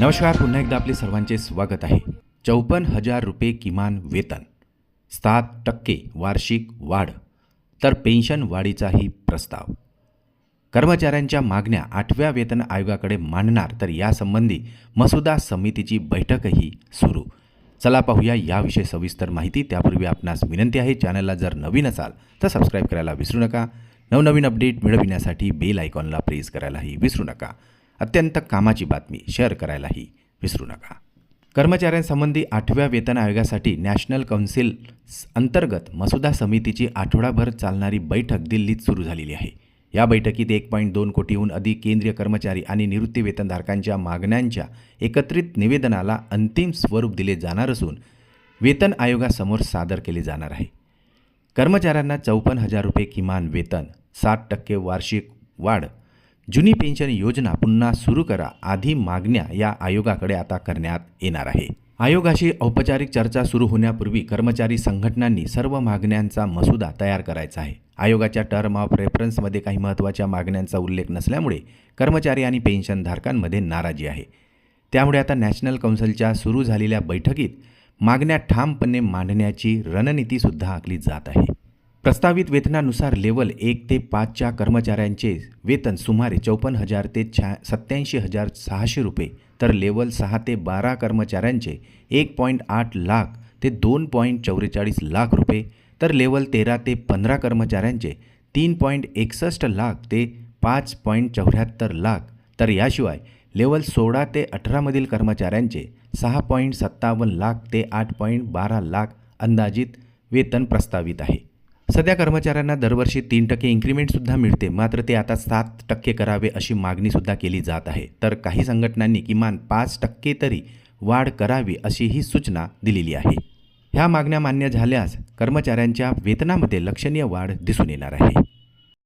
नमस्कार, पुन्हा एकदा आपले सर्वांचे स्वागत आहे. 54,000 रुपये किमान वेतन, 7% वार्षिक वाढ, तर पेन्शन वाढीचाही प्रस्ताव. कर्मचाऱ्यांच्या मागण्या 8व्या वेतन आयोगाकडे मांडणार, तर यासंबंधी मसुदा समितीची बैठकही सुरू. चला पाहूया याविषयी सविस्तर माहिती. त्यापूर्वी आपणास विनंती आहे, चॅनलला जर नवीन असाल तर सबस्क्राईब करायला विसरू नका. नवनवीन अपडेट मिळविण्यासाठी बेल आयकॉनला प्रेस करायलाही विसरू नका. अत्यंत कामाची बातमी शेअर करायलाही विसरू नका. कर्मचाऱ्यांसंबंधी 8व्या वेतन आयोगासाठी नॅशनल कौन्सिल अंतर्गत मसुदा समितीची आठवडाभर चालणारी बैठक दिल्लीत सुरू झालेली आहे. या बैठकीत 1.2 कोटीहून अधिक केंद्रीय कर्मचारी आणि निवृत्ती वेतनधारकांच्या मागण्यांच्या एकत्रित निवेदनाला अंतिम स्वरूप दिले जाणार असून वेतन आयोगासमोर सादर केले जाणार आहे. कर्मचाऱ्यांना 54,000 रुपये किमान वेतन, 7% वार्षिक वाढ, जुनी पेन्शन योजना पुन्हा सुरू करा आदी मागण्या या आयोगाकडे आता करण्यात येणार आहे. आयोगाशी औपचारिक चर्चा सुरू होण्यापूर्वी कर्मचारी संघटनांनी सर्व मागण्यांचा मसुदा तयार करायचा आहे. आयोगाच्या टर्म ऑफ रेफरन्समध्ये काही महत्त्वाच्या मागण्यांचा उल्लेख नसल्यामुळे कर्मचारी आणि पेन्शनधारकांमध्ये नाराजी आहे. त्यामुळे आता नॅशनल कौन्सिलच्या सुरू झालेल्या बैठकीत मागण्या ठामपणे मांडण्याची रणनीतीसुद्धा आखली जात आहे. प्रस्तावित वेतनानुसार लेवल 1 ते 5च्या कर्मचाऱ्यांचे वेतन सुमारे 54,000 ते 87,600 रुपये, तर लेवल 6 ते 12 कर्मचाऱ्यांचे 1.8 लाख ते 2.44 लाख रुपये, तर लेवल 13 ते 15 कर्मचाऱ्यांचे 3.61 लाख ते 5.74 लाख, तर याशिवाय लेवल 16 ते 18 मधील कर्मचाऱ्यांचे 6.57 लाख ते 8.12 लाख अंदाजित वेतन प्रस्तावित आहे. सध्या कर्मचाऱ्यांना दरवर्षी 3% इन्क्रिमेंटसुद्धा मिळते, मात्र ते आता 7% करावे अशी मागणीसुद्धा केली जात आहे. तर काही संघटनांनी किमान 5% तरी वाढ करावी अशीही सूचना दिलेली आहे. ह्या मागण्या मान्य झाल्यास कर्मचाऱ्यांच्या वेतनामध्ये लक्षणीय वाढ दिसून येणार आहे.